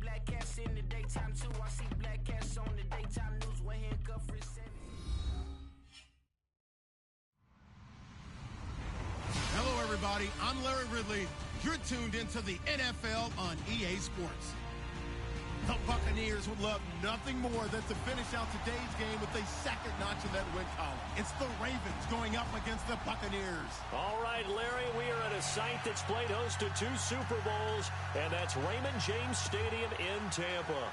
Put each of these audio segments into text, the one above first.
black cats in the daytime too. I see black cats on the daytime news when handcuffed reception. Hello, everybody. I'm Larry Ridley. You're tuned into the NFL on EA Sports. The Buccaneers would love nothing more than to finish out today's game with a second notch in that win column. It's the Ravens going up against the Buccaneers. All right, Larry, we are at a site that's played host to 2 Super Bowls, and that's Raymond James Stadium in Tampa.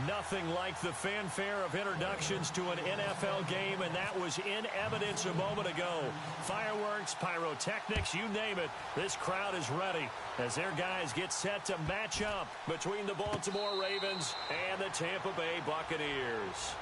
Nothing like the fanfare of introductions to an NFL game, and that was in evidence a moment ago. Fireworks, pyrotechnics, you name it. This crowd is ready as their guys get set to match up between the Baltimore Ravens and the Tampa Bay Buccaneers.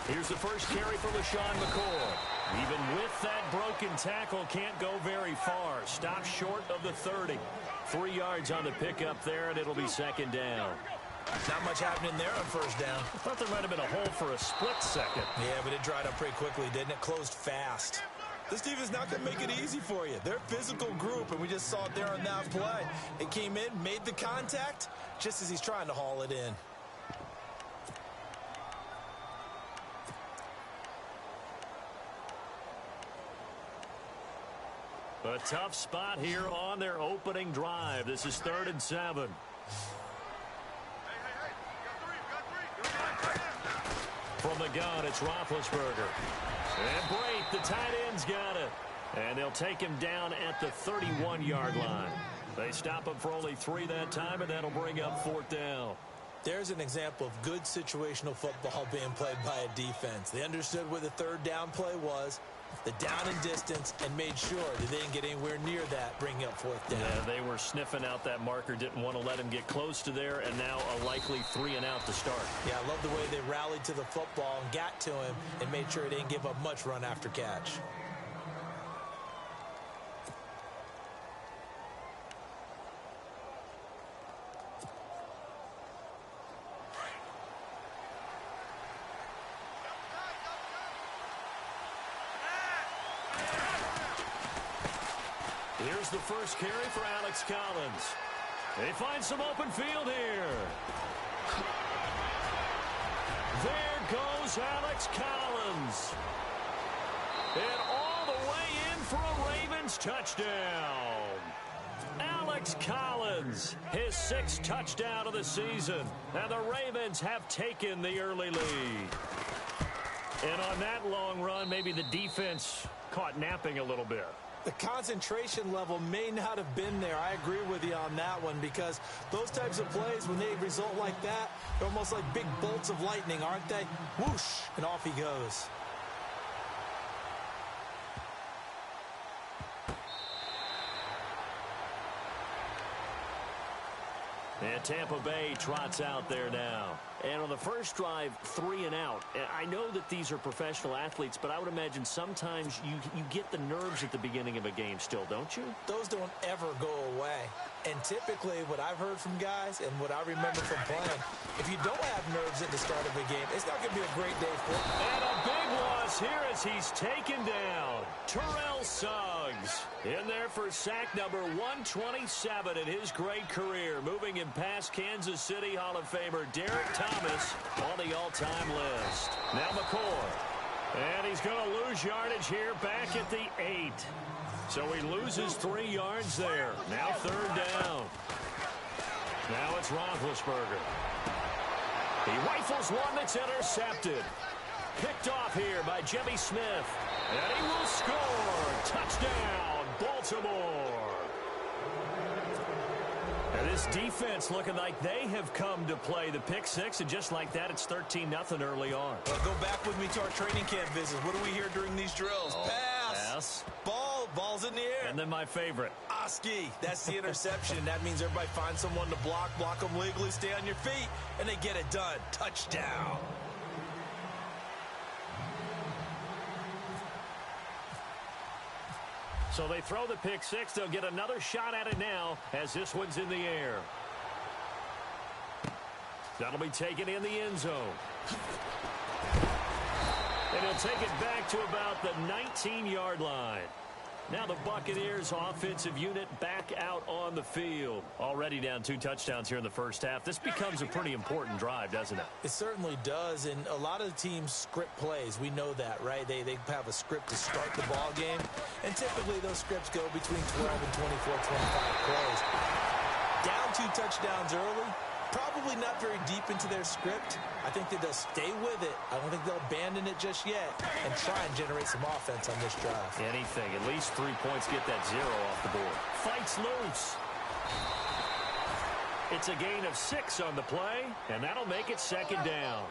Here's the first carry for LaShawn McCoy. Even with that broken tackle, can't go very far. Stop short of the 30. 3 yards on the pickup there, and it'll be second down. Not much happening there on first down. I thought there might have been a hole for a split second. Yeah, but it dried up pretty quickly, didn't it? Closed fast. This team is not going to make it easy for you. They're a physical group, and we just saw it there on that play. It came in, made the contact, just as he's trying to haul it in. A tough spot here on their opening drive. This is 3rd and 7. From the gun, it's Roethlisberger. And Brate, the tight end's got it. And they'll take him down at the 31-yard line. They stop him for only 3 that time, and that'll bring up 4th down. There's an example of good situational football being played by a defense. They understood where the 3rd down play was, the down and distance, and made sure that they didn't get anywhere near that, bringing up 4th down. Yeah, they were sniffing out that marker, didn't want to let him get close to there, and now a likely 3 and out to start. Yeah, I love the way they rallied to the football and got to him and made sure he didn't give up much run after catch. Here's the first carry for Alex Collins. They find some open field here. There goes Alex Collins. And all the way in for a Ravens touchdown. Alex Collins, his 6th touchdown of the season. And the Ravens have taken the early lead. And on that long run, maybe the defense caught napping a little bit. The concentration level may not have been there. I agree with you on that one, because those types of plays, when they result like that, they're almost like big bolts of lightning, aren't they? Whoosh, and off he goes. And Tampa Bay trots out there now. And on the first drive, 3 and out. I know that these are professional athletes, but I would imagine sometimes you get the nerves at the beginning of a game still, don't you? Those don't ever go away. And typically what I've heard from guys and what I remember from playing, if you don't have nerves at the start of a game, it's not going to be a great day for you. And a big loss here as he's taken down. Terrell Suggs in there for sack number 127 in his great career, moving him past Kansas City Hall of Famer Derek Thomas on the all-time list. Now McCoy. And he's going to lose yardage here back at the 8. So he loses 3 yards there. Now 3rd down. Now it's Roethlisberger. He rifles one that's intercepted. Picked off here by Jimmy Smith. And he will score. Touchdown, Baltimore. And this defense looking like they have come to play the pick 6, and just like that, it's 13-0 early on. Well, go back with me to our training camp visits. What do we hear during these drills? Pass. Ball's in the air. And then my favorite. Oski. That's the interception. That means everybody finds someone to block them legally, stay on your feet, and they get it done. Touchdown. So they throw the pick six. They'll get another shot at it now as this one's in the air. That'll be taken in the end zone. And he'll take it back to about the 19-yard line. Now the Buccaneers offensive unit back out on the field. Already down 2 touchdowns here in the first half. This becomes a pretty important drive, doesn't it? It certainly does, and a lot of the teams script plays. We know that, right? They have a script to start the ball game, and typically those scripts go between 12 and 24, 25 plays. Down 2 touchdowns early, probably not very deep into their script. I think that they'll stay with it. I don't think they'll abandon it just yet and try and generate some offense on this drive. Anything. At least 3 points, get that 0 off the board. Fights loose. It's a gain of 6 on the play, and that'll make it second down.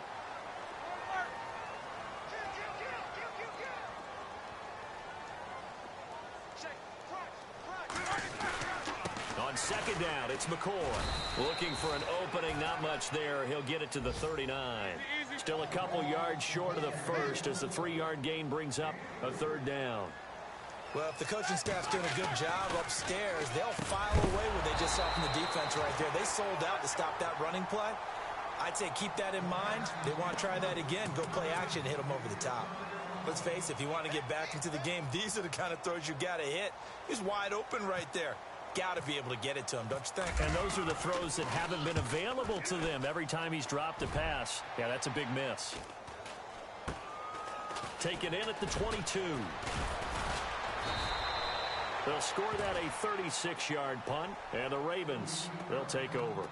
On second down, it's McCoy. Looking for an opening, not much there. He'll get it to the 39. Still a couple yards short of the first as the 3-yard gain brings up a third down. Well, if the coaching staff's doing a good job upstairs, they'll file away what they just saw from the defense right there. They sold out to stop that running play. I'd say keep that in mind. They want to try that again. Go play action and hit them over the top. Let's face it, if you want to get back into the game, these are the kind of throws you got to hit. He's wide open right there. Got to be able to get it to him, don't you think? And those are the throws that haven't been available to them every time he's dropped a pass. Yeah, that's a big miss. Taken in at the 22. They'll score that a 36-yard punt, and the Ravens, they'll take over.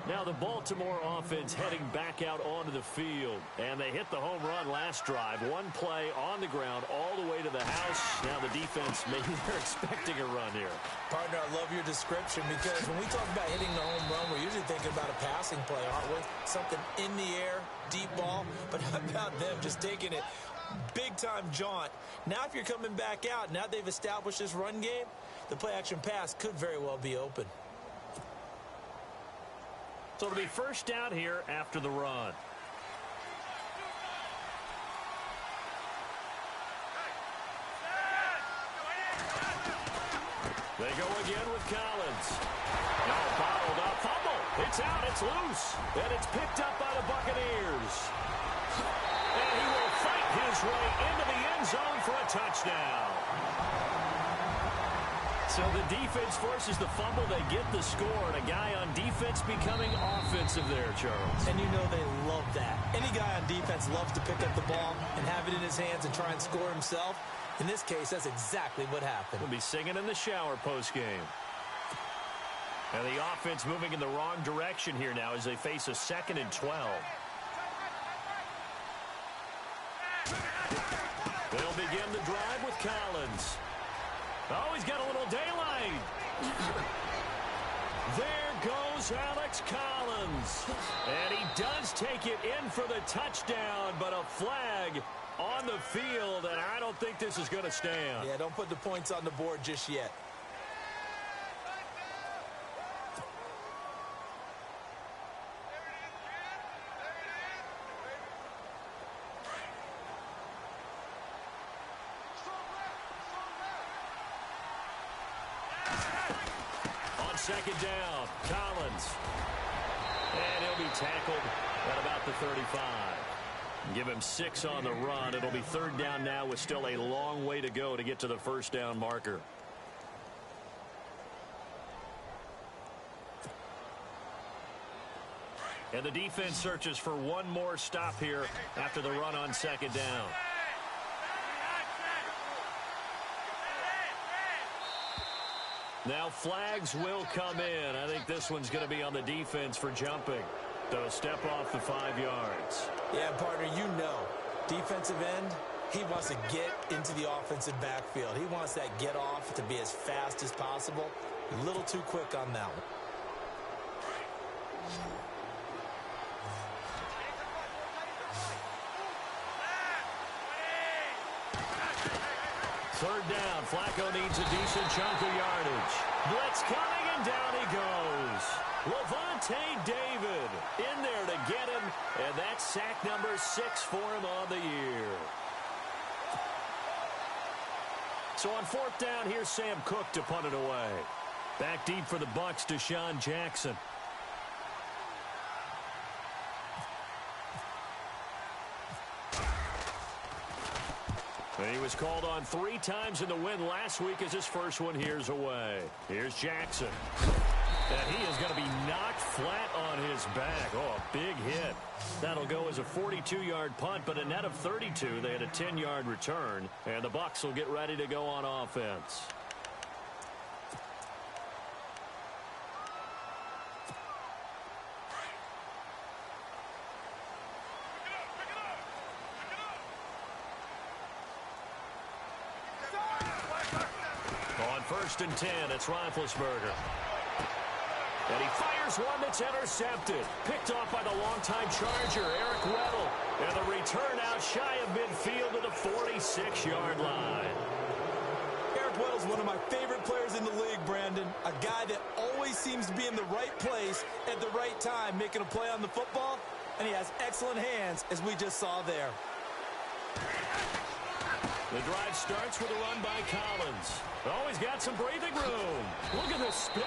Now the Baltimore offense heading back out onto the field, and they hit the home run last drive. One play on the ground all the way to the house. Now the defense, maybe they're expecting a run here. Partner, I love your description because when we talk about hitting the home run, we're usually thinking about a passing play, aren't we? Something in the air, deep ball, but how about them just taking it big-time jaunt? Now if you're coming back out, now they've established this run game, the play-action pass could very well be open. So it'll be first down here after the run. They go again with Collins. Now bottled up. Fumble. It's out. It's loose. And it's picked up by the Buccaneers. And he will fight his way into the end zone for a touchdown. So the defense forces the fumble. They get the score. And a guy on defense becoming offensive there, Charles. And you know they love that. Any guy on defense loves to pick up the ball and have it in his hands and try and score himself. In this case, that's exactly what happened. We'll be singing in the shower postgame. And the offense moving in the wrong direction here now as they face a 2nd and 12. They'll begin the drive with Collins. Oh, he's got a little daylight. There goes Alex Collins. And he does take it in for the touchdown, but a flag on the field, and I don't think this is going to stand. Yeah, don't put the points on the board just yet. Second down, Collins. And he'll be tackled at about the 35. Give him 6 on the run. It'll be 3rd down now with still a long way to go to get to the first down marker. And the defense searches for one more stop here after the run on 2nd down. Now flags will come in. I think this one's going to be on the defense for jumping. So step off the 5 yards. Yeah, partner, you know, defensive end, he wants to get into the offensive backfield. He wants that get off to be as fast as possible. A little too quick on that one. Third down. Flacco needs a decent chunk of yardage. Blitz coming, and down he goes. Levante David in there to get him, and that's sack number 6 for him on the year. So on fourth down, here's Sam Cook to punt it away. Back deep for the Bucs, Deshaun Jackson. He was called on 3 times in the win last week as his first one here's away. Here's Jackson. And he is going to be knocked flat on his back. Oh, a big hit. That'll go as a 42-yard punt, but a net of 32. They had a 10-yard return, and the Bucs will get ready to go on offense. On 1st and 10, it's Roethlisberger. And he fires one that's intercepted. Picked off by the longtime Charger, Eric Weddle. And the return out shy of midfield to the 46-yard line. Eric Weddle's one of my favorite players in the league, Brandon. A guy that always seems to be in the right place at the right time, making a play on the football. And he has excellent hands, as we just saw there. The drive starts with a run by Collins. Oh, he's got some breathing room. Look at the spin.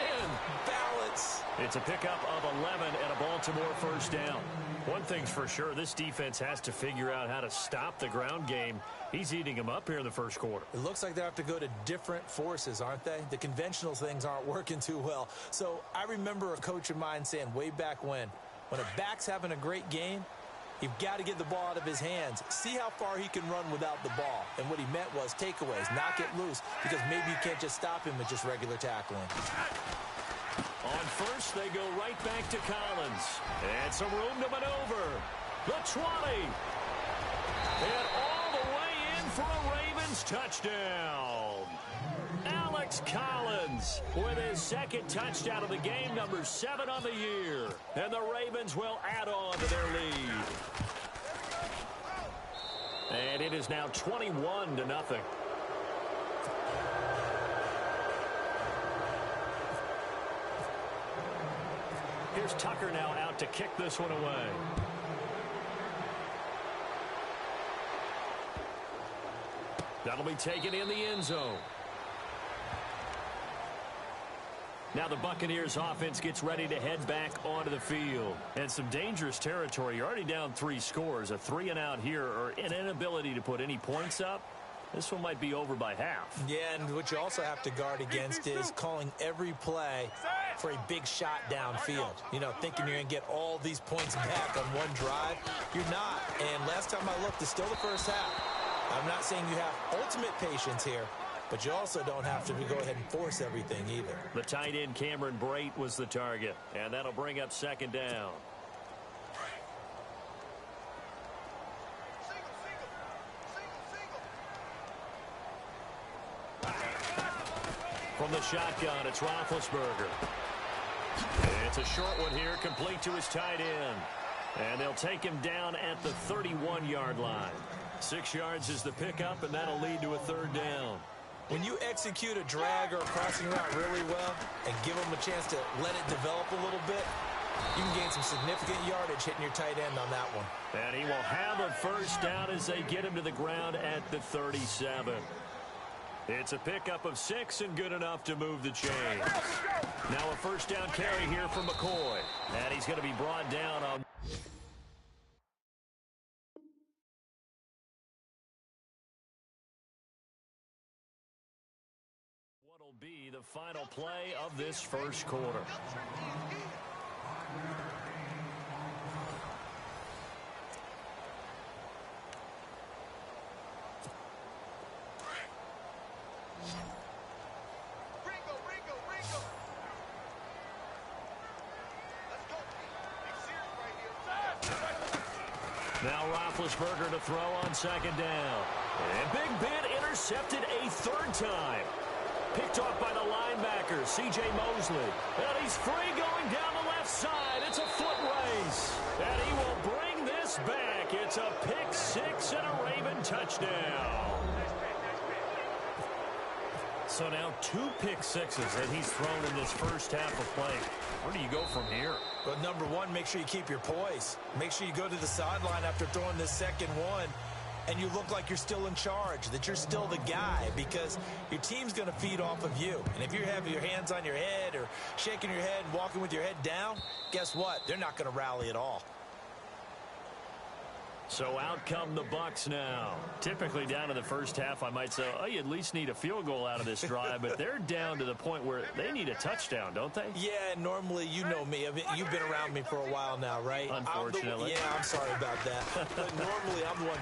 Balance. It's a pickup of 11 and a Baltimore first down. One thing's for sure, this defense has to figure out how to stop the ground game. He's eating them up here in the first quarter. It looks like they have to go to different forces, aren't they? The conventional things aren't working too well. So I remember a coach of mine saying way back when a back's having a great game, you've got to get the ball out of his hands. See how far he can run without the ball. And what he meant was takeaways, knock it loose, because maybe you can't just stop him with just regular tackling. On first, they go right back to Collins. And some room to maneuver. The 20. And all the way in for a Ravens touchdown. Alex Collins with his second touchdown of the game, number 7 on the year. And the Ravens will add on to their lead. And it is now 21-0. Here's Tucker now out to kick this one away. That'll be taken in the end zone. Now the Buccaneers offense gets ready to head back onto the field. And some dangerous territory. You're already down 3 scores. A 3-and-out here, or an inability to put any points up. This one might be over by half. Yeah, and what you also have to guard against is calling every play for a big shot downfield. You know, thinking you're going to get all these points back on one drive. You're not. And last time I looked, it's still the first half. I'm not saying you have ultimate patience here, but you also don't have to go ahead and force everything either. The tight end Cameron Brate was the target, and that'll bring up 2nd down. From the shotgun, it's Roethlisberger. It's a short one here, complete to his tight end. And they'll take him down at the 31-yard line. 6 yards is the pickup, and that'll lead to a 3rd down. When you execute a drag or a crossing route really well and give them a chance to let it develop a little bit, you can gain some significant yardage hitting your tight end on that one. And he will have a first down as they get him to the ground at the 37. It's a pickup of 6 and good enough to move the chains. Now a first down carry here for McCoy. And he's going to be brought down on... what'll be the final play of this first quarter. Now Roethlisberger to throw on 2nd down. And Big Ben intercepted a 3rd time. Picked off by the linebacker, C.J. Mosley. And he's free going down the left side. It's a foot race. And he will bring this back. It's a pick 6 and a Raven touchdown. So now 2 pick sixes that he's thrown in this first half of play. Where do you go from here? Well, number one, make sure you keep your poise. Make sure you go to the sideline after throwing this second one and you look like you're still in charge, that you're still the guy, because your team's going to feed off of you. And if you're having your hands on your head or shaking your head and walking with your head down, guess what? They're not going to rally at all. So out come the Bucs now. Typically down in the first half, I might say, oh, you at least need a field goal out of this drive, but they're down to the point where they need a touchdown, don't they? Yeah, normally, you know me. I mean, you've been around me for a while now, right? Unfortunately. I'm sorry about that. But normally, I'm the one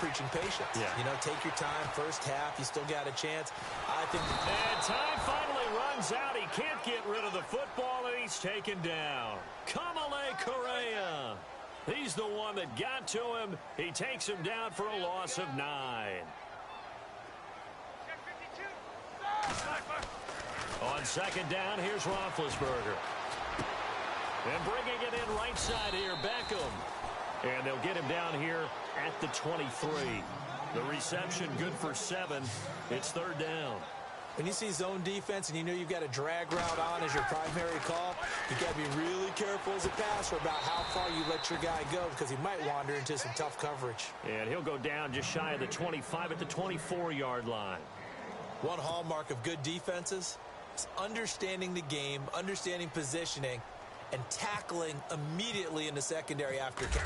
preaching patience. Yeah. You know, take your time. First half, you still got a chance. I think. And time finally runs out. He can't get rid of the football, and he's taken down. Kamale Correa. He's the one that got to him. He takes him down for a loss of 9. On second down, here's Roethlisberger. And bringing it in right side here, Beckham. And they'll get him down here at the 23. The reception good for 7. It's third down. When you see zone defense and you know you've got a drag route on as your primary call, you got to be really careful as a passer about how far you let your guy go, because he might wander into some tough coverage. And he'll go down just shy of the 25 at the 24-yard line. One hallmark of good defenses is understanding the game, understanding positioning, and tackling immediately in the secondary after catch.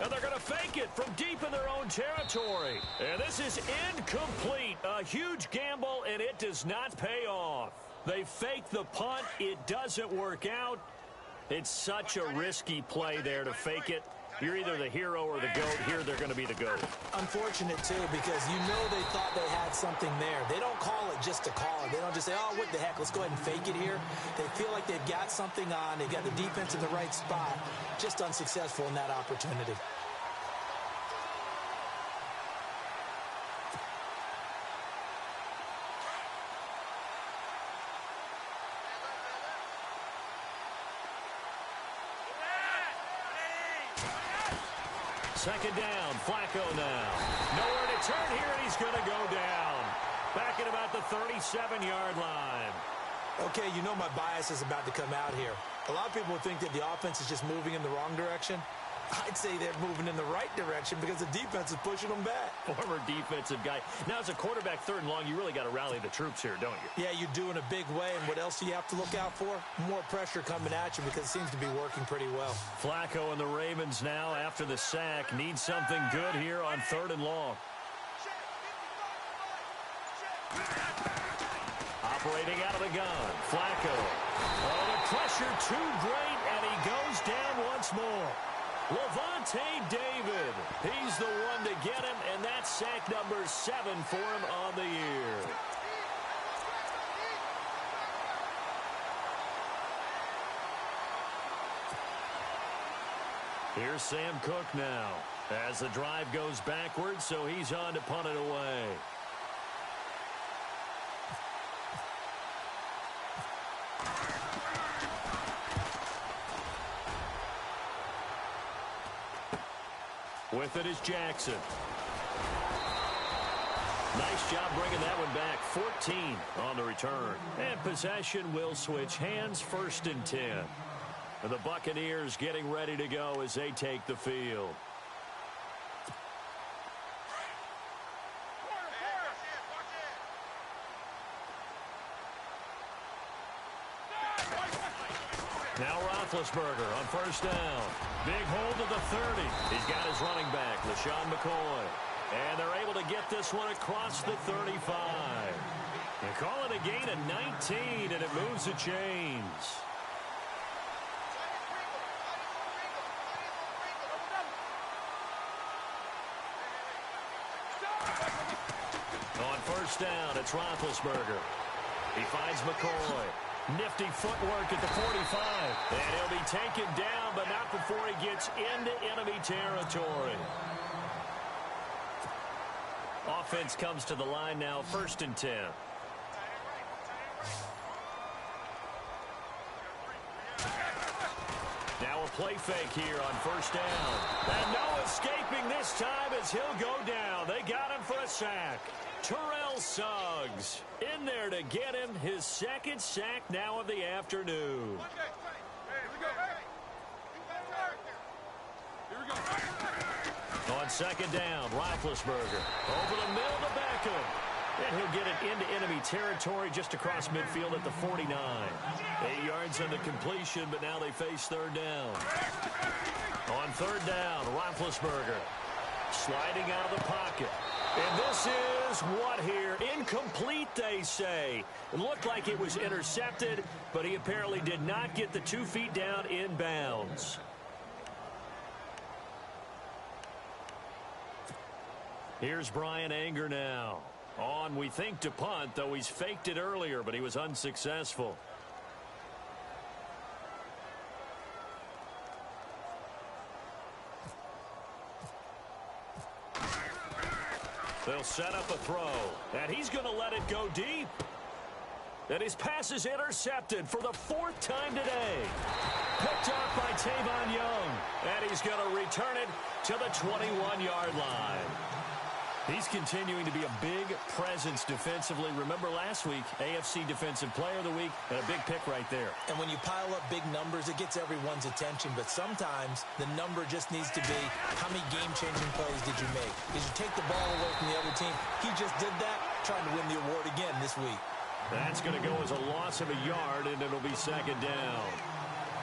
And they're going to fake it from deep in their own territory. And this is incomplete. A huge gamble, and it does not pay off. They fake the punt. It doesn't work out. It's such a risky play there to fake it. You're either the hero or the GOAT. Here they're going to be the GOAT. Unfortunate, too, because you know they thought they had something there. They don't call it just to call it. They don't just say, oh, what the heck, let's go ahead and fake it here. They feel like they've got something on. They've got the defense in the right spot. Just unsuccessful in that opportunity. Second down, Flacco now. Nowhere to turn here, and he's going to go down. Back at about the 37-yard line. Okay, you know my bias is about to come out here. A lot of people think that the offense is just moving in the wrong direction. I'd say they're moving in the right direction because the defense is pushing them back. Former defensive guy. Now, as a quarterback, third and long, you really got to rally the troops here, don't you? Yeah, you do in a big way. And what else do you have to look out for? More pressure coming at you because it seems to be working pretty well. Flacco and the Ravens now, after the sack, need something good here on third and long. Operating out of the gun, Flacco. Oh, the pressure too great, and he goes down once more. Levante David, he's the one to get him, and that's sack number 7 for him on the year. Here's Sam Cook now, as the drive goes backwards, so he's on to punt it away. With it is Jackson. Nice job bringing that one back. 14 on the return. And possession will switch hands, 1st and 10. And the Buccaneers getting ready to go as they take the field. Now Roethlisberger on 1st down. Big hold of the 30. He's got his running back, LaShawn McCoy. And they're able to get this one across the 35. They call it a gain of 19, and it moves the chains. On 1st down, it's Roethlisberger. He finds McCoy. Nifty footwork at the 45. And he'll be taken down, but not before he gets into enemy territory. Offense comes to the line now, 1st and 10. Now a play fake here on 1st down. And no escaping this time as he'll go down. They got him for a sack. Terrell Suggs in there to get him his 2nd sack now of the afternoon. On second down. Roethlisberger over the middle to Beckham. And he'll get it into enemy territory just across midfield at the 49. 8 yards on the completion, but now they face third down. On third down, Roethlisberger sliding out of the pocket. And this is what here? Incomplete, they say. It looked like it was intercepted, but he apparently did not get the 2 feet down in bounds. Here's Brian Anger now. On, we think, to punt, though he's faked it earlier, but he was unsuccessful. They'll set up a throw, and he's going to let it go deep. And his pass is intercepted for the 4th time today. Picked off by Tavon Young, and he's going to return it to the 21-yard line. He's continuing to be a big presence defensively. Remember last week, AFC Defensive Player of the Week, and a big pick right there. And when you pile up big numbers, it gets everyone's attention. But sometimes the number just needs to be, how many game-changing plays did you make? Did you take the ball away from the other team? He just did that, trying to win the award again this week. That's going to go as a loss of a yard, and it'll be second down.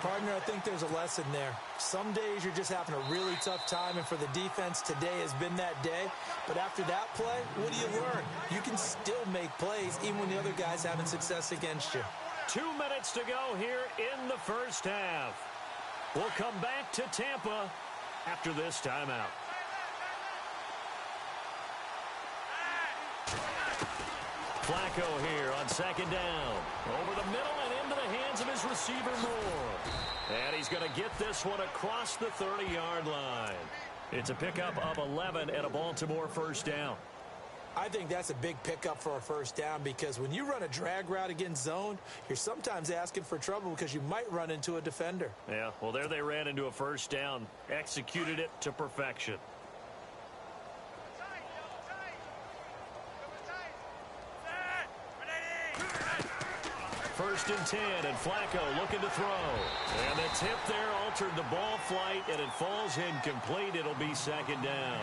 Partner, I think there's a lesson there. Some days you're just having a really tough time, and for the defense, today has been that day. But after that play, what do you learn? You can still make plays even when the other guy's having success against you. 2 minutes to go here in the first half. We'll come back to Tampa after this timeout. Flacco here on second down. Over the middle and into the hands of his receiver Moore. And he's going to get this one across the 30-yard line. It's a pickup of 11 and a Baltimore first down. I think that's a big pickup for a first down because when you run a drag route against zone, you're sometimes asking for trouble because you might run into a defender. Yeah, well, there they ran into a first down. Executed it to perfection. First and 10, and Flacco looking to throw. And the tip there altered the ball flight, and it falls incomplete. It'll be second down.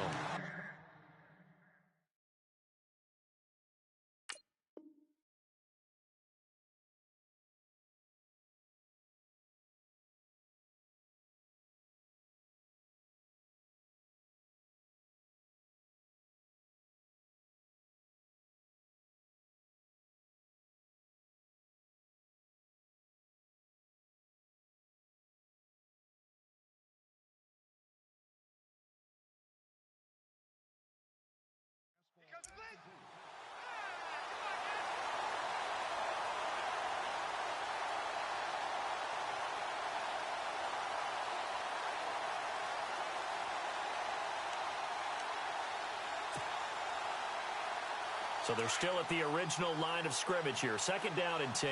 So they're still at the original line of scrimmage here. Second down and 10.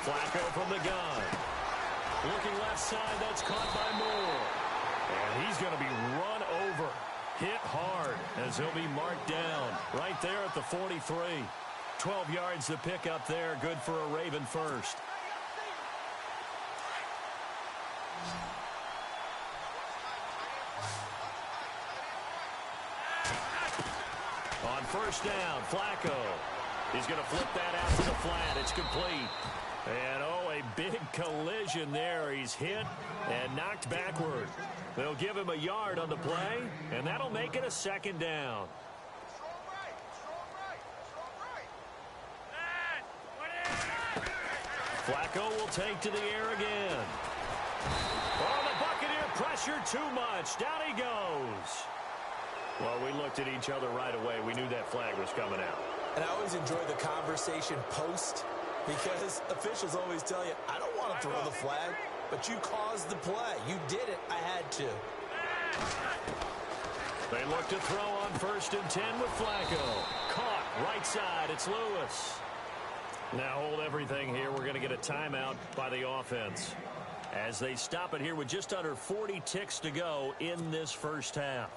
Flacco from the gun. Looking left side, that's caught by Moore. And he's going to be run over. Hit hard as he'll be marked down right there at the 43. 12 yards to pick up there. Good for a Raven first. On first down, Flacco. He's going to flip that out to the flat. It's complete. And, oh, a big collision there. He's hit and knocked backward. They'll give him a yard on the play, and that'll make it a second down. Flacco will take to the air again. Oh, the Buccaneer pressure too much. Down he goes. Well, we looked at each other right away. We knew that flag was coming out. And I always enjoy the conversation post because officials always tell you, I don't want to throw the flag, but you caused the play. You did it. I had to. They look to throw on first and 10 with Flacco. Caught right side. It's Lewis. Now hold everything here. We're going to get a timeout by the offense as they stop it here with just under 40 ticks to go in this first half.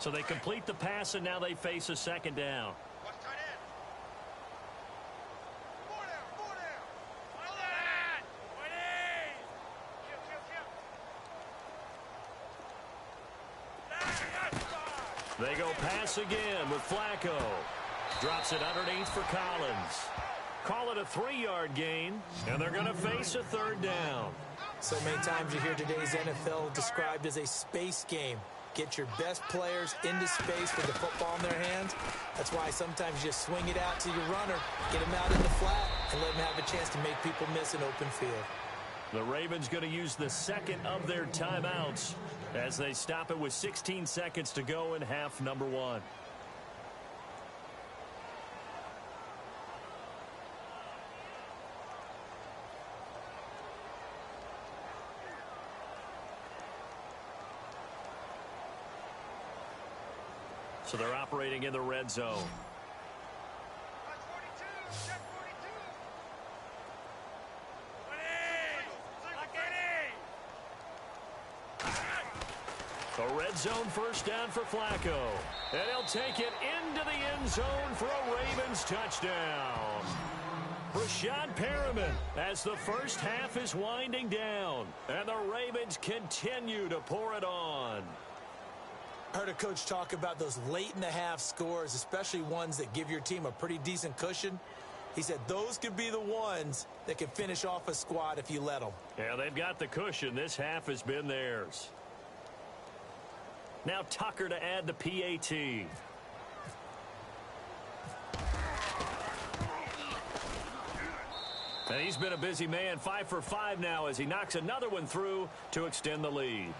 So they complete the pass, and now they face a second down. They go pass again with Flacco. Drops it underneath for Collins. Call it a 3-yard gain, and they're going to face a third down. So many times you hear today's NFL described as a space game. Get your best players into space with the football in their hands. That's why sometimes you just swing it out to your runner, get him out in the flat, and let him have a chance to make people miss an open field. The Ravens going to use the second of their timeouts as they stop it with 16 seconds to go in half number 1. So they're operating in the red zone. A red zone first down for Flacco. And he'll take it into the end zone for a Ravens touchdown. Rashad Perriman as the first half is winding down. And the Ravens continue to pour it on. I heard a coach talk about those late-in-the-half scores, especially ones that give your team a pretty decent cushion. He said those could be the ones that can finish off a squad if you let them. Yeah, they've got the cushion. This half has been theirs. Now Tucker to add the PAT. And he's been a busy man, 5 for 5 now as he knocks another one through to extend the lead.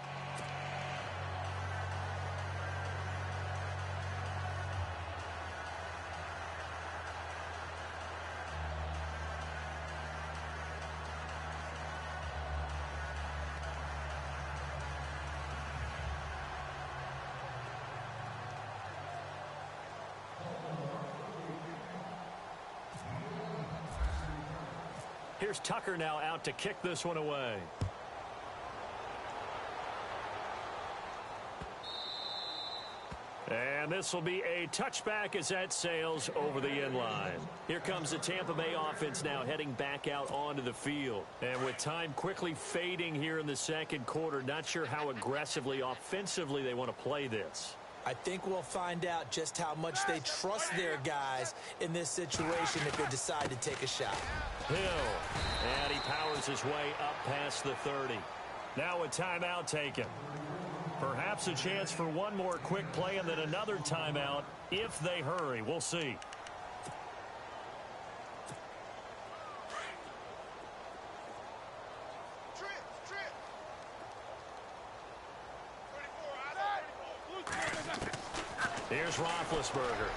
Here's Tucker now out to kick this one away. And this will be a touchback as that sails over the end line. Here comes the Tampa Bay offense now heading back out onto the field. And with time quickly fading here in the second quarter, not sure how aggressively, offensively they want to play this. I think we'll find out just how much they trust their guys in this situation if they decide to take a shot. Hill, and he powers his way up past the 30. Now a timeout taken. Perhaps a chance for one more quick play and then another timeout if they hurry. We'll see. Here's Roethlisberger.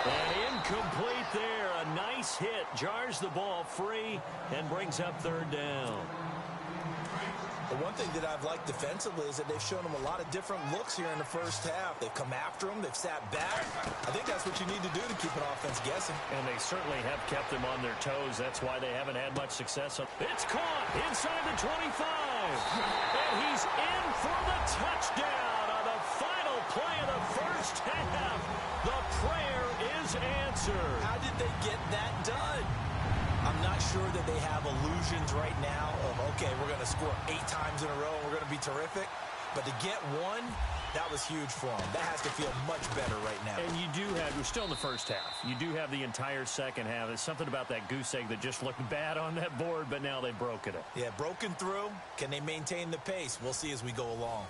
And incomplete there. A nice hit. Jars the ball free and brings up third down. The one thing that I've liked defensively is that they've shown them a lot of different looks here in the first half. They've come after them. They've sat back. I think that's what you need to do to keep an offense guessing. And they certainly have kept them on their toes. That's why they haven't had much success. It's caught inside the 25. And he's in for the touchdown on the final play of the first half. The prayer is answered. How did they get that done? I'm not sure that they have illusions right now of, okay, we're going to score 8 times in a row and we're going to be terrific. But to get one, that was huge for them. That has to feel much better right now. And you do have, we're still in the first half. You do have the entire second half. There's something about that goose egg that just looked bad on that board, but now they've broken it. Yeah, broken through. Can they maintain the pace? We'll see as we go along.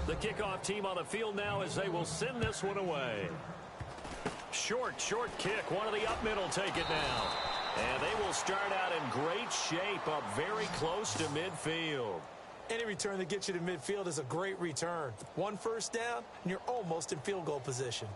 The kickoff team on the field now as they will send this one away. Short kick. One of the up middle take it now. And they will start out in great shape up very close to midfield. Any return that gets you to midfield is a great return. One first down, and you're almost in field goal position.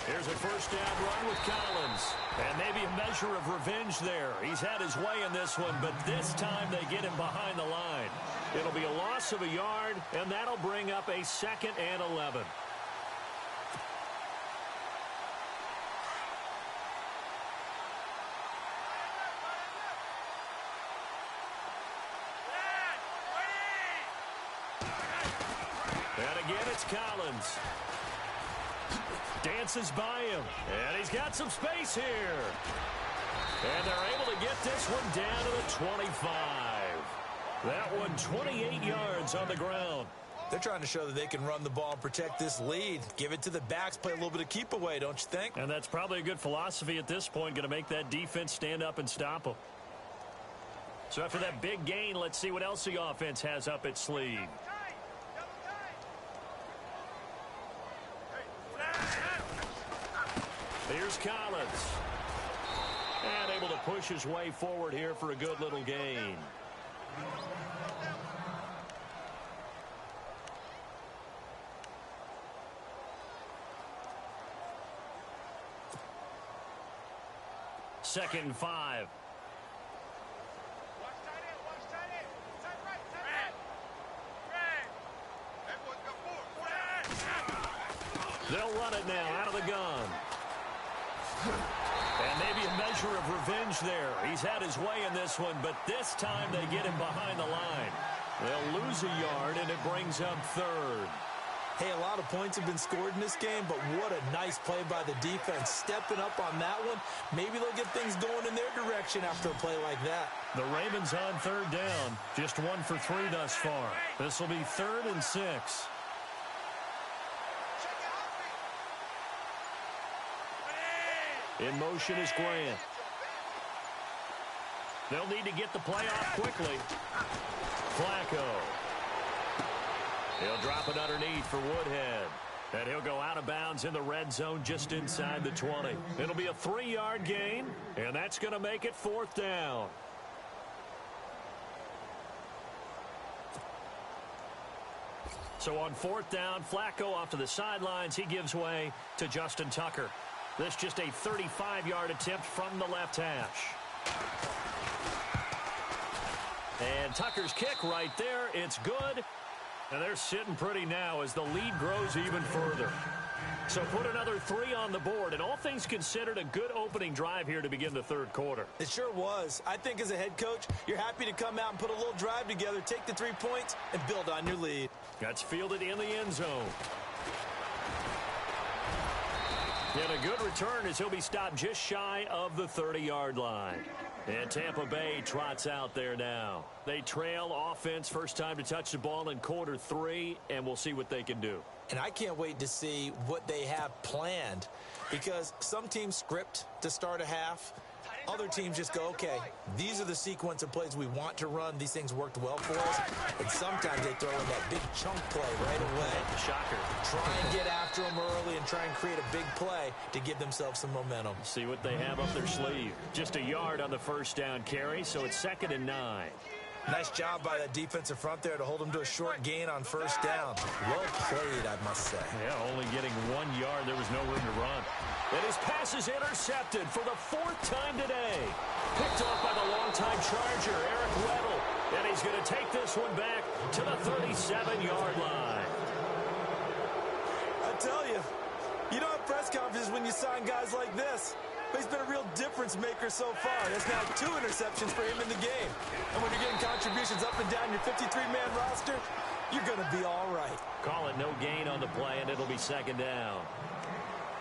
Here's a first down run with Collins. And maybe a measure of revenge there. He's had his way in this one, but this time they get him behind the line. It'll be a loss of a yard, and that'll bring up a 2nd and 11. And again, it's Collins. Dances by him. And he's got some space here. And they're able to get this one down to the 25. That one 28 yards on the ground. They're trying to show that they can run the ball and protect this lead. Give it to the backs, play a little bit of keep away, don't you think? And that's probably a good philosophy at this point, going to make that defense stand up and stop them. So after that big gain, let's see what else the offense has up its sleeve. Here's Collins. And able to push his way forward here for a good little gain. Second and 5. They'll run it now out of the gun. And maybe a measure of revenge there. He's had his way in this one, but this time they get him behind the line. They'll lose a yard, and it brings up third. Hey, a lot of points have been scored in this game, but what a nice play by the defense. Stepping up on that one, maybe they'll get things going in their direction after a play like that. The Ravens on third down. Just 1 for 3 thus far. This will be 3rd and 6. In motion is Grant. They'll need to get the play off quickly. Flacco. He'll drop it underneath for Woodhead. And he'll go out of bounds in the red zone just inside the 20. It'll be a 3-yard gain, and that's going to make it 4th down. So on 4th down, Flacco off to the sidelines. He gives way to Justin Tucker. This just a 35-yard attempt from the left hash. And Tucker's kick right there. It's good. And they're sitting pretty now as the lead grows even further. So put another 3 on the board. And all things considered, a good opening drive here to begin the 3rd quarter. It sure was. I think as a head coach, you're happy to come out and put a little drive together, take the 3 points, and build on your lead. That's fielded in the end zone. And a good return as he'll be stopped just shy of the 30-yard line. And Tampa Bay trots out there now. They trail offense, first time to touch the ball in quarter 3, and we'll see what they can do. And I can't wait to see what they have planned, because some teams script to start a half. Other teams just go, okay, these are the sequence of plays we want to run. These things worked well for us. And sometimes they throw in that big chunk play right away. Shocker. Try and get after them early and try and create a big play to give themselves some momentum. See what they have up their sleeve. Just a yard on the first down carry, so it's 2nd and 9. Nice job by that defensive front there to hold them to a short gain on first down. Well played, I must say. Yeah, only getting 1 yard. There was no room to run. And his pass is intercepted for the 4th time today. Picked off by the longtime Charger, Eric Weddle. And he's going to take this one back to the 37-yard line. I tell you, you don't have press conferences when you sign guys like this. But he's been a real difference maker so far. That's now 2 interceptions for him in the game. And when you're getting contributions up and down your 53-man roster, you're going to be all right. Call it no gain on the play, and it'll be 2nd down.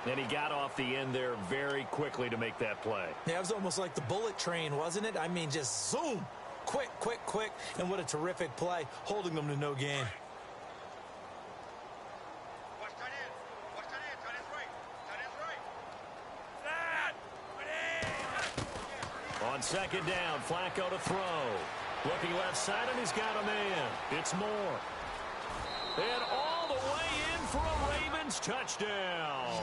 And he got off the end there very quickly to make that play. Yeah, it was almost like the bullet train, wasn't it? I mean, just zoom. Quick, quick, quick. And what a terrific play, holding them to no gain. On 2nd down, Flacco to throw. Looking left side, and he's got a man. It's Moore. And all the way in for a Ravens touchdown.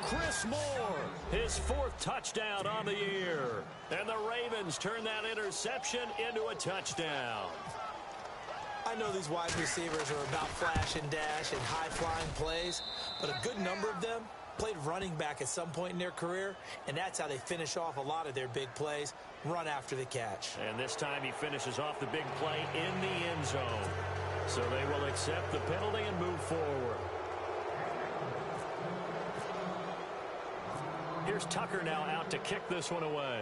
Chris Moore, his 4th touchdown on the year. And the Ravens turn that interception into a touchdown. I know these wide receivers are about flash and dash and high-flying plays, but a good number of them played running back at some point in their career, and that's how they finish off a lot of their big plays, run after the catch. And this time he finishes off the big play in the end zone. So they will accept the penalty and move forward. Here's Tucker now out to kick this one away.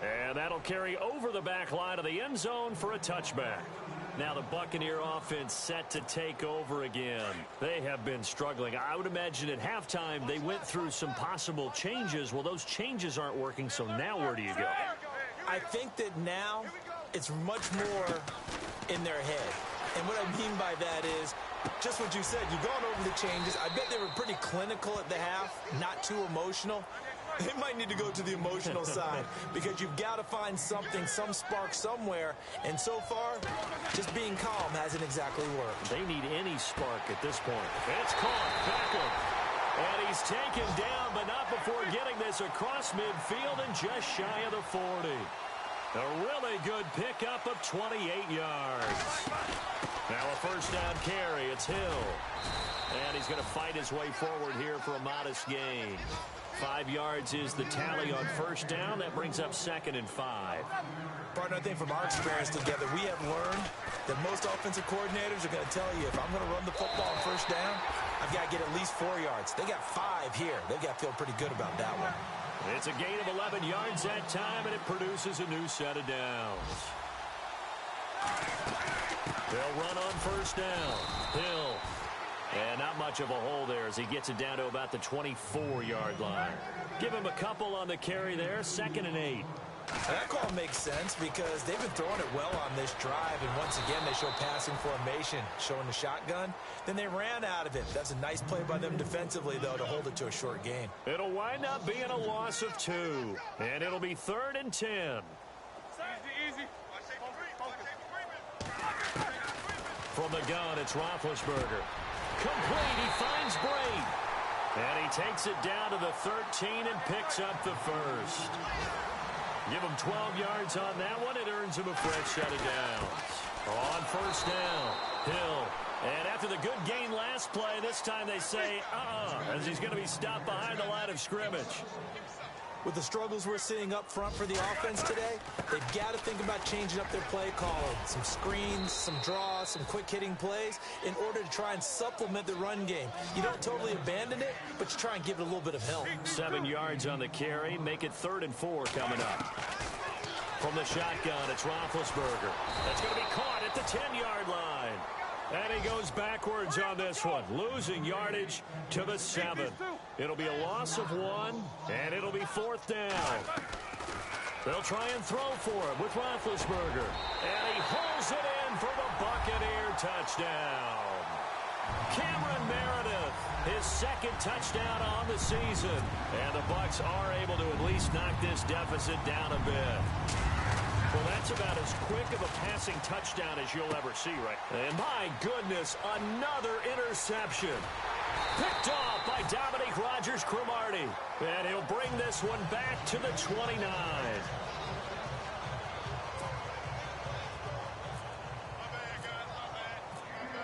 And that'll carry over the back line of the end zone for a touchback. Now the Buccaneer offense set to take over again. They have been struggling. I would imagine at halftime they went through some possible changes. Well, those changes aren't working, so now where do you go? I think that now it's much more in their head. And what I mean by that is just what you said. You've gone over the changes. I bet they were pretty clinical at the half, not too emotional. They might need to go to the emotional side because you've got to find something, some spark somewhere. And so far, just being calm hasn't exactly worked. They need any spark at this point. It's caught. Beckham. And he's taken down, but not before getting this across midfield and just shy of the 40. A really good pickup of 28 yards. Now a first down carry. It's Hill. And he's going to fight his way forward here for a modest gain. 5 yards is the tally on first down. That brings up 2nd and 5. Partner, I think from our experience together, we have learned that most offensive coordinators are going to tell you, if I'm going to run the football on first down, I've got to get at least 4 yards. They got 5 here. They've got to feel pretty good about that one. It's a gain of 11 yards that time, and it produces a new set of downs. They'll run on first down. Hill. And not much of a hole there as he gets it down to about the 24-yard line. Give him a couple on the carry there. 2nd and 8. That call makes sense because they've been throwing it well on this drive, and once again they show passing formation, showing the shotgun. Then they ran out of it. That's a nice play by them defensively, though, to hold it to a short gain. It'll wind up being a loss of 2, and it'll be 3rd and 10. Easy. From the gun, it's Roethlisberger. Complete. He finds Brate. And he takes it down to the 13 and picks up the first. Give him 12 yards on that one. It earns him a fresh set of downs. On first down, Hill. And after the good gain last play, this time they say, as he's going to be stopped behind the line of scrimmage. With the struggles we're seeing up front for the offense today, they've got to think about changing up their play calling. Some screens, some draws, some quick-hitting plays in order to try and supplement the run game. You don't totally abandon it, but you try and give it a little bit of help. 7 yards on the carry. Make it 3rd and 4 coming up. From the shotgun, it's Roethlisberger. That's going to be caught at the 10-yard line. And he goes backwards on this one, losing yardage to the 7. It'll be a loss of 1, and it'll be 4th down. They'll try and throw for it with Roethlisberger. And he holds it in for the Buccaneer touchdown. Cameron Meredith, his 2nd touchdown on the season. And the Bucs are able to at least knock this deficit down a bit. Well, that's about as quick of a passing touchdown as you'll ever see, right? And my goodness, another interception. Picked off by Dominique Rodgers-Cromartie. And he'll bring this one back to the 29.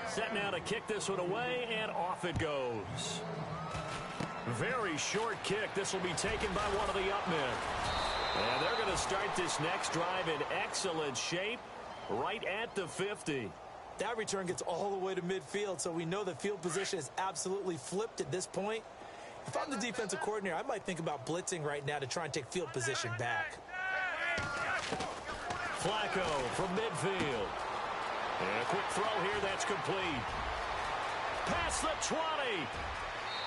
Set now to kick this one away, and off it goes. Very short kick. This will be taken by one of the up men. And they're going to start this next drive in excellent shape right at the 50. That return gets all the way to midfield, so we know the field position is absolutely flipped at this point. If I'm the defensive coordinator, I might think about blitzing right now to try and take field position back. Flacco from midfield. And a quick throw here, that's complete. Past the 20.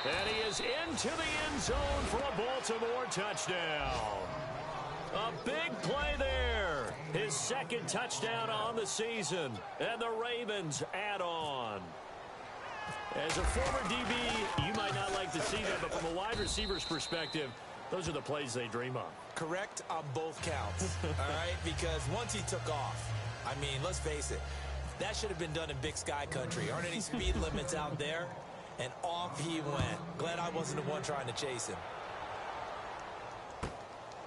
And he is into the end zone for a Baltimore touchdown. A big play there. His 2nd touchdown on the season. And the Ravens add on. As a former DB, you might not like to see that, but from a wide receiver's perspective, those are the plays they dream of. Correct on both counts, all right? Because once he took off, I mean, let's face it, that should have been done in Big Sky country. Aren't any speed limits out there? And off he went. Glad I wasn't the one trying to chase him.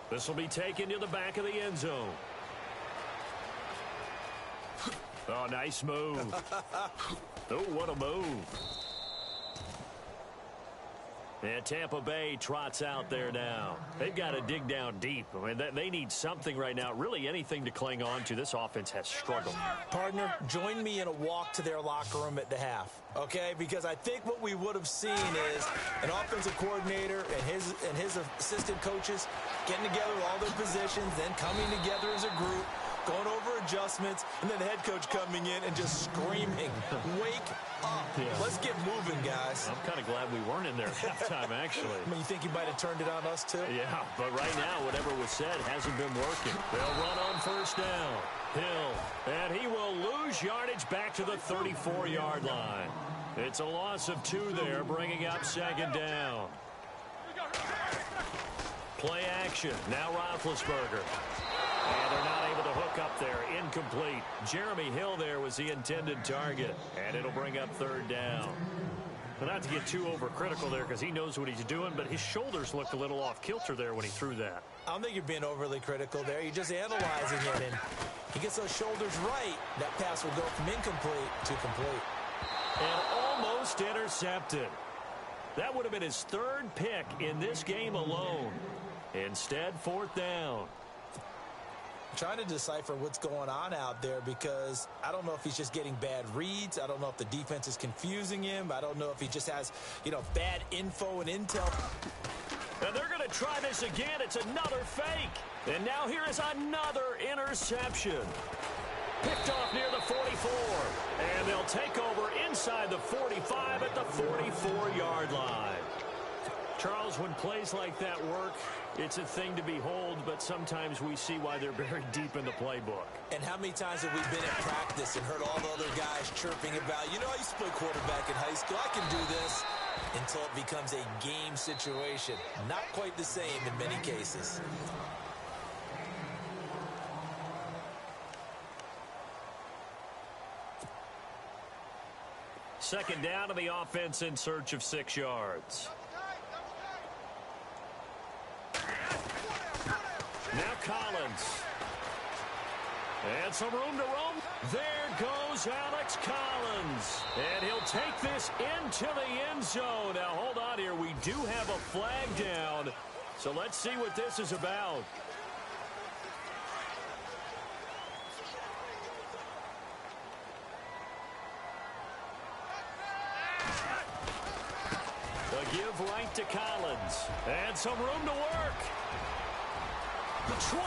This will be taken to the back of the end zone. Oh, nice move. Oh, what a move. And Tampa Bay trots out there now. They've got to dig down deep. I mean, they need something right now, really anything to cling on to. This offense has struggled. Partner, join me in a walk to their locker room at the half, okay? Because I think what we would have seen is an offensive coordinator and his assistant coaches getting together with all their positions, then coming together as a group, going over adjustments, and then the head coach coming in and just screaming, wake up. Yeah. Let's get moving, guys. I'm kind of glad we weren't in there at halftime, actually. I mean, you think he might have turned it on us, too? Yeah, but right now, whatever was said hasn't been working. They'll run on first down. Hill, and he will lose yardage back to the 34-yard line. It's a loss of 2 there, bringing up second down. Play action. Now Roethlisberger. And they're not able to hook up there. Incomplete. Jeremy Hill there was the intended target. And it'll bring up third down. But not to get too overcritical there because he knows what he's doing, but his shoulders looked a little off kilter there when he threw that. I don't think you're being overly critical there. You're just analyzing it, and he gets those shoulders right. That pass will go from incomplete to complete. And almost intercepted. That would have been his 3rd pick in this game alone. Instead, 4th down. I'm trying to decipher what's going on out there because I don't know if he's just getting bad reads. I don't know if the defense is confusing him. I don't know if he just has, bad info and intel. And they're going to try this again. It's another fake. And now here is another interception. Picked off near the 44. And they'll take over inside the 45 at the 44-yard line. Charles, when plays like that work, it's a thing to behold, but sometimes we see why they're buried deep in the playbook. And how many times have we been at practice and heard all the other guys chirping about, I used to play quarterback in high school, I can do this, until it becomes a game situation. Not quite the same in many cases. Second down to the offense in search of 6 yards. Now Collins. And some room to roam. There goes Alex Collins. And he'll take this into the end zone. Now, hold on here. We do have a flag down. So let's see what this is about. The give right to Collins. And some room to work. The 20,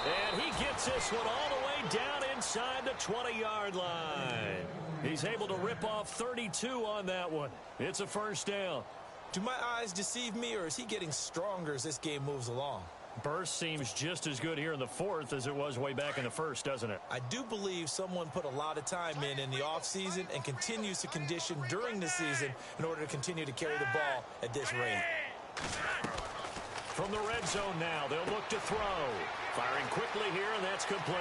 and he gets this one all the way down inside the 20-yard line. He's able to rip off 32 on that one. It's a first down. Do my eyes deceive me, or is he getting stronger as this game moves along? Burst seems just as good here in the 4th as it was way back in the 1st, doesn't it? I do believe someone put a lot of time in the offseason and continues to condition during the season in order to continue to carry the ball at this rate. From the red zone now, they'll look to throw. Firing quickly here, and that's complete.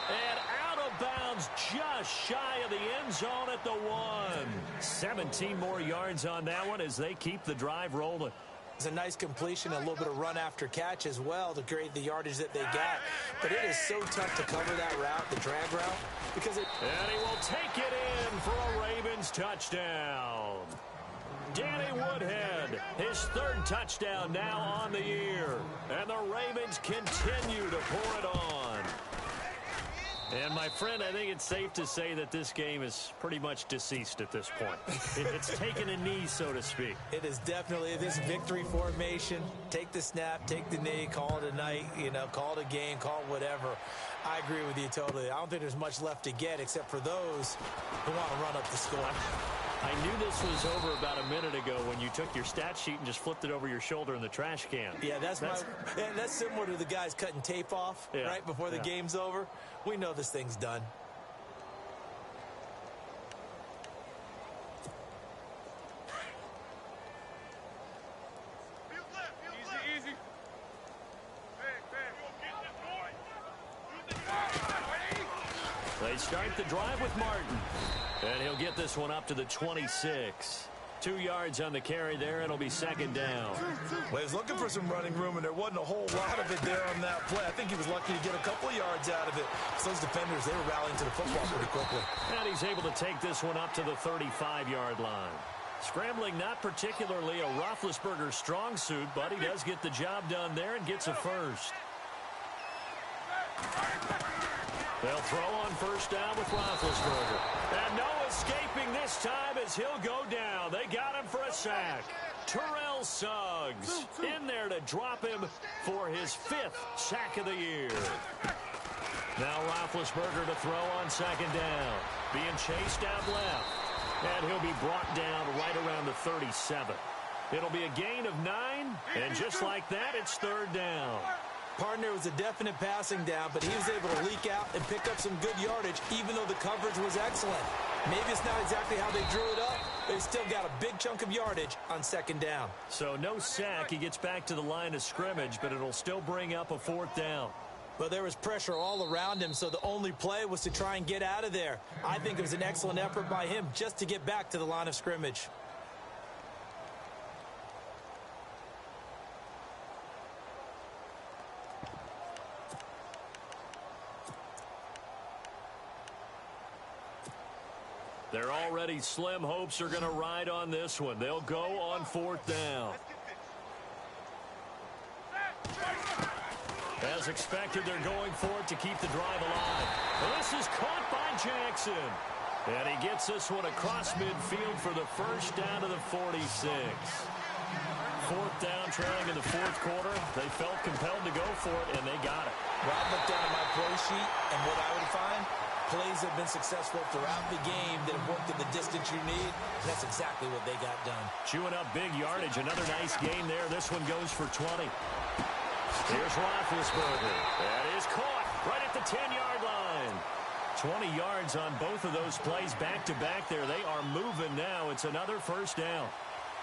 And out of bounds, just shy of the end zone at the 1. 17 more yards on that one as they keep the drive rolling. It's a nice completion, a little bit of run after catch as well to create the yardage that they got. But it is so tough to cover that route, the drag route, because it... And he will take it in for a Ravens touchdown. Danny Woodhead, his 3rd touchdown now on the year. And the Ravens continue to pour it on. And, my friend, I think it's safe to say that this game is pretty much deceased at this point. It's taken a knee, so to speak. It is definitely this victory formation. Take the snap, take the knee, call it a night, call it a game, call it whatever. I agree with you totally. I don't think there's much left to get except for those who want to run up the score. I knew this was over about a minute ago when you took your stat sheet and just flipped it over your shoulder in the trash can. Yeah, that's similar to the guys cutting tape off right before the game's over. We know this thing's done. Easy. They start the drive with Martin. And he'll get this one up to the 26. 2 yards on the carry there. It'll be second down. Well, he was looking for some running room, and there wasn't a whole lot of it there on that play. I think he was lucky to get a couple of yards out of it. So those defenders, they were rallying to the football pretty quickly. And he's able to take this one up to the 35-yard line. Scrambling, not particularly a Roethlisberger strong suit, but he does get the job done there and gets a first. They'll throw on first down with Roethlisberger. And no escaping this time as he'll go down. They got him for a sack. Terrell Suggs in there to drop him for his 5th sack of the year. Now Roethlisberger to throw on second down. Being chased out left. And he'll be brought down right around the 37. It'll be a gain of 9. And just like that, it's third down. Partner, was a definite passing down, but he was able to leak out and pick up some good yardage, even though the coverage was excellent. Maybe it's not exactly how they drew it up, but he still got a big chunk of yardage on second down. So no sack. He gets back to the line of scrimmage, but it'll still bring up a fourth down. Well, there was pressure all around him, so the only play was to try and get out of there. I think it was an excellent effort by him just to get back to the line of scrimmage. They're already slim hopes are going to ride on this one. They'll go on fourth down. As expected, they're going for it to keep the drive alive. Well, this is caught by Jackson. And he gets this one across midfield for the first down to the 46. Fourth down, trailing in the fourth quarter. They felt compelled to go for it, and they got it. Well, I looked down at my play sheet, and what I would find, plays have been successful throughout the game that have worked at the distance you need. And that's exactly what they got done. Chewing up big yardage. Another nice gain there. This one goes for 20. Here's Roethlisberger. That is caught right at the 10-yard line. 20 yards on both of those plays back-to-back there. They are moving now. It's another first down.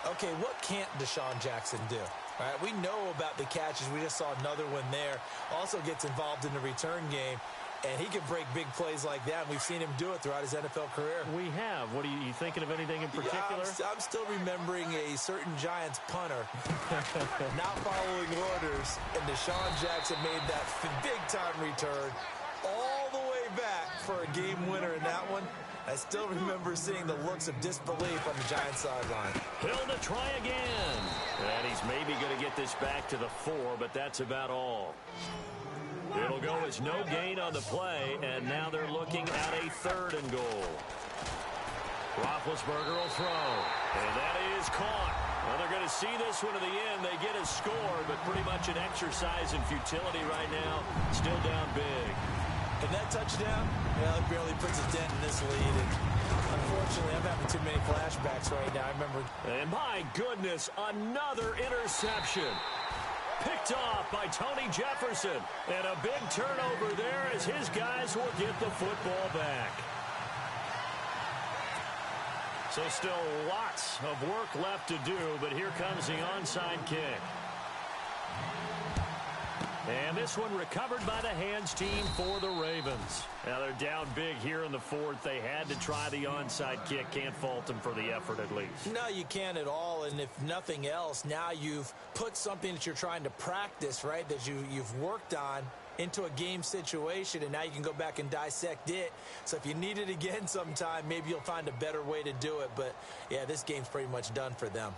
Okay, what can't Deshaun Jackson do? All right, we know about the catches. We just saw another one there. Also gets involved in the return game. And he can break big plays like that. We've seen him do it throughout his NFL career. We have. What are you thinking of anything in particular? Yeah, I'm still remembering a certain Giants punter not following orders. And Deshaun Jackson made that big-time return all the way back for a game winner in that one. I still remember seeing the looks of disbelief on the Giants sideline. Hill to try again. And he's maybe going to get this back to the 4, but that's about all. It'll go as no gain on the play, and now they're looking at a 3rd and goal. Roethlisberger will throw, and that is caught. Well, they're going to see this one to the end. They get a score, but pretty much an exercise in futility right now. Still down big. And that touchdown, well, it barely puts a dent in this lead. And unfortunately, I'm having too many flashbacks right now. I remember. And my goodness, another interception. Picked off by Tony Jefferson. And a big turnover there as his guys will get the football back. So still lots of work left to do, but here comes the onside kick. And this one recovered by the hands team for the Ravens. Now they're down big here in the 4th. They had to try the onside kick. Can't fault them for the effort at least. No, you can't at all. And if nothing else, now you've put something that you're trying to practice, right, that you've worked on into a game situation, and now you can go back and dissect it. So if you need it again sometime, maybe you'll find a better way to do it. But, yeah, this game's pretty much done for them.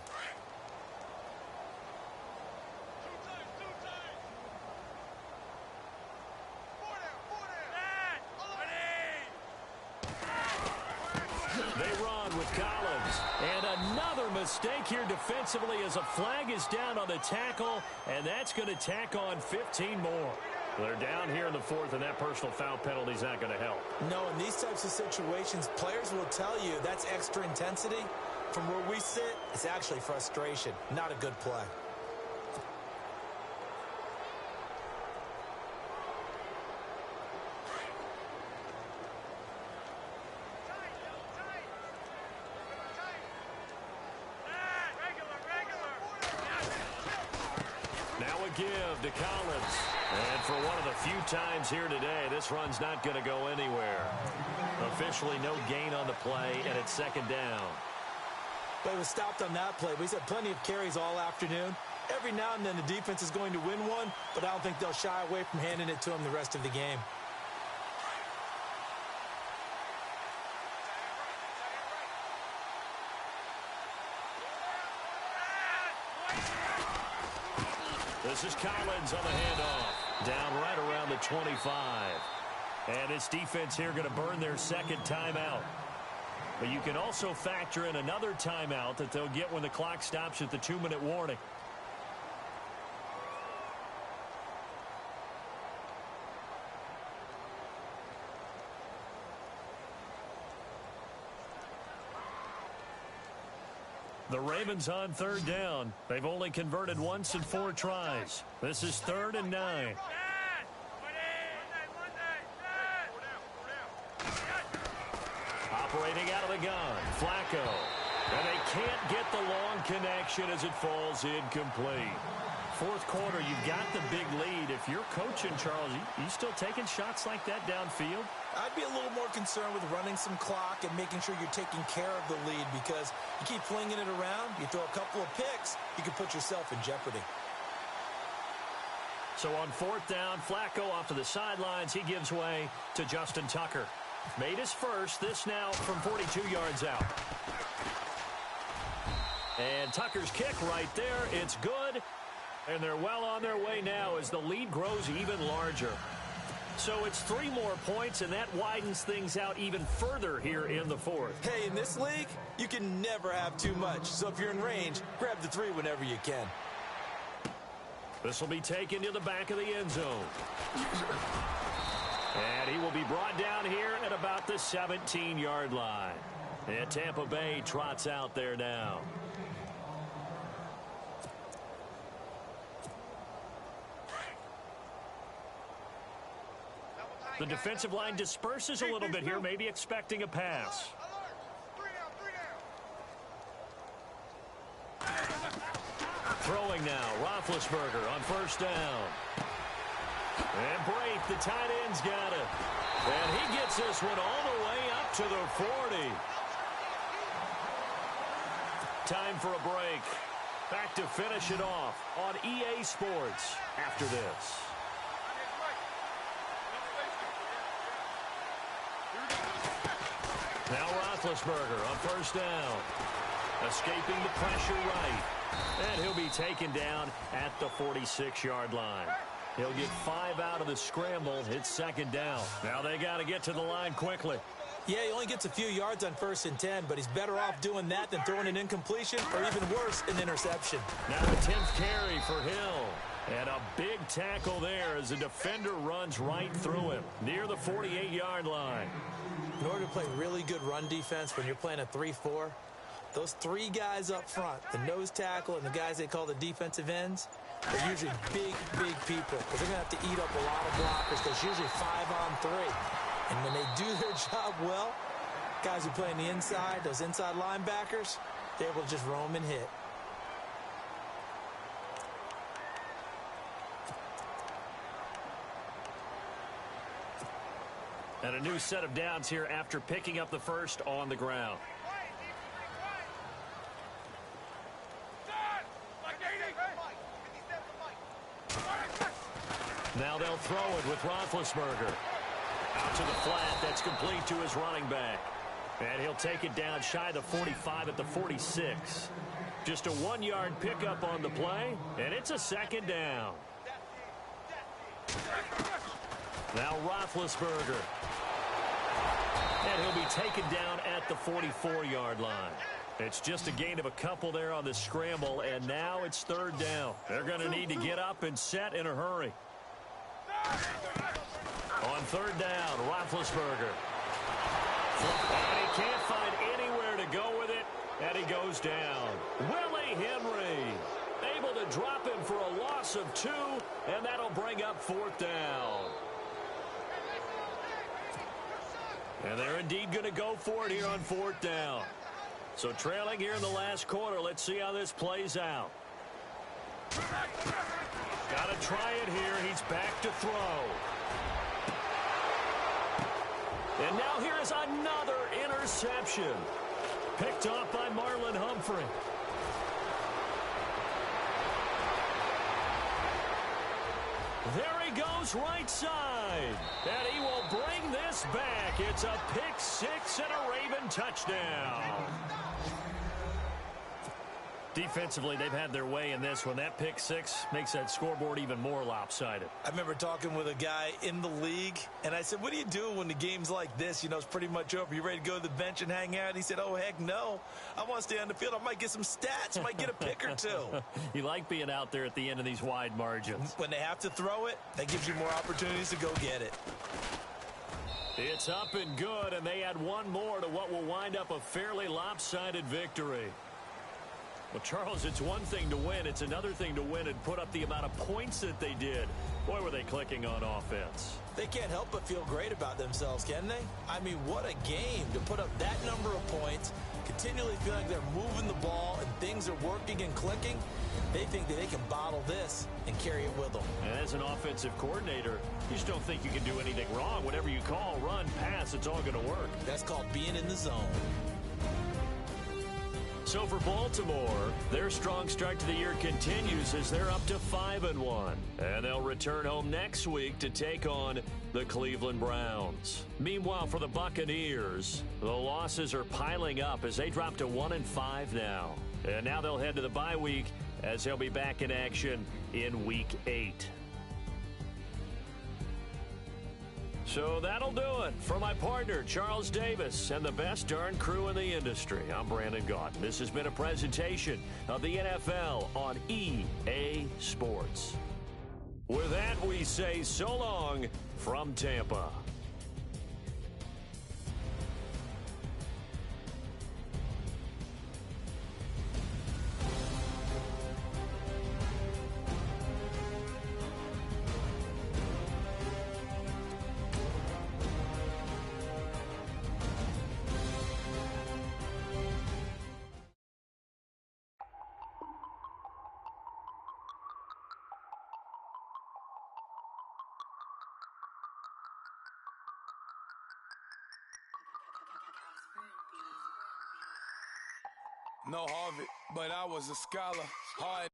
Mistake here defensively as a flag is down on the tackle, and that's going to tack on 15 more. They're down here in the 4th, and that personal foul penalty is not going to help. No, in these types of situations, players will tell you that's extra intensity. From where we sit, it's actually frustration, not a good play. Give to Collins. And for one of the few times here today, this run's not going to go anywhere. Officially no gain on the play, and it's 2nd down. But it was stopped on that play. We've had plenty of carries all afternoon. Every now and then the defense is going to win one, but I don't think they'll shy away from handing it to them the rest of the game. This is Collins on the handoff. Down right around the 25. And this defense here going to burn their second timeout. But you can also factor in another timeout that they'll get when the clock stops at the 2-minute warning. The Ravens on third down. They've only converted once in 4 tries. This is 3rd and 9. Operating out of the gun, Flacco. And they can't get the long connection as it falls incomplete. Fourth quarter, you've got the big lead. If you're coaching, Charles, you still taking shots like that downfield? I'd be a little more concerned with running some clock and making sure you're taking care of the lead, because you keep flinging it around, you throw a couple of picks, you can put yourself in jeopardy. So on 4th down, Flacco off to the sidelines. He gives way to Justin Tucker. Made his first, this now from 42 yards out. And Tucker's kick right there, it's good. And they're well on their way now as the lead grows even larger. So it's 3 more points, and that widens things out even further here in the 4th. Hey, in this league, you can never have too much. So if you're in range, grab the 3 whenever you can. This will be taken to the back of the end zone. And he will be brought down here at about the 17-yard line. And Tampa Bay trots out there now. The defensive line disperses a little bit here, maybe expecting a pass. Throwing now, Roethlisberger on 1st down. And Braith, the tight end's got it. And he gets this one all the way up to the 40. Time for a break. Back to finish it off on EA Sports after this. Now Roethlisberger on 1st down. Escaping the pressure right. And he'll be taken down at the 46-yard line. He'll get 5 out of the scramble. It's 2nd down. Now they got to get to the line quickly. Yeah, he only gets a few yards on 1st and 10, but he's better off doing that than throwing an incompletion or even worse, an interception. Now the 10th carry for Hill. And a big tackle there as the defender runs right through him near the 48-yard line. In order to play really good run defense when you're playing a 3-4, those 3 guys up front, the nose tackle and the guys they call the defensive ends, they're usually big people, because they're going to have to eat up a lot of blockers. There's usually 5 on 3. And when they do their job well, guys who play on the inside, those inside linebackers, they're able to just roam and hit. And a new set of downs here after picking up the first on the ground. Now they'll throw it with Roethlisberger. Out to the flat. That's complete to his running back. And he'll take it down shy of the 45 at the 46. Just a 1-yard pickup on the play, and it's a 2nd down. Now Roethlisberger. And he'll be taken down at the 44-yard line. It's just a gain of a couple there on the scramble, and now it's 3rd down. They're going to need to get up and set in a hurry. On 3rd down, Roethlisberger. And he can't find anywhere to go with it, and he goes down. Willie Henry able to drop him for a loss of 2, and that'll bring up 4th down. And they're indeed going to go for it here on 4th down. So trailing here in the last quarter, let's see how this plays out. Got to try it here. He's back to throw. And now here is another interception. Picked off by Marlon Humphrey. There he goes right side. And he will bring this back. It's a pick 6 and a Raven touchdown. Defensively, they've had their way in this one. That pick six makes that scoreboard even more lopsided. I remember talking with a guy in the league, and I said, what do you do when the game's like this? You know, it's pretty much over. You ready to go to the bench and hang out? He said, oh, heck no. I want to stay on the field. I might get some stats. I might get a pick or two. You like being out there at the end of these wide margins. When they have to throw it, that gives you more opportunities to go get it. It's up and good, and they add one more to what will wind up a fairly lopsided victory. Well, Charles, it's one thing to win. It's another thing to win and put up the amount of points that they did. Boy, were they clicking on offense. They can't help but feel great about themselves, can they? I mean, what a game to put up that number of points, continually feel like they're moving the ball and things are working and clicking. They think that they can bottle this and carry it with them. And as an offensive coordinator, you just don't think you can do anything wrong. Whatever you call, run, pass, it's all going to work. That's called being in the zone. So for Baltimore, their strong start to the year continues as they're up to 5-1. And they'll return home next week to take on the Cleveland Browns. Meanwhile, for the Buccaneers, the losses are piling up as they drop to 1-5 now. And now they'll head to the bye week as they'll be back in action in Week 8. So that'll do it for my partner, Charles Davis, and the best darn crew in the industry. I'm Brandon Gaudin. This has been a presentation of the NFL on EA Sports. With that, we say so long from Tampa. No Harvard, but I was a scholar. Hard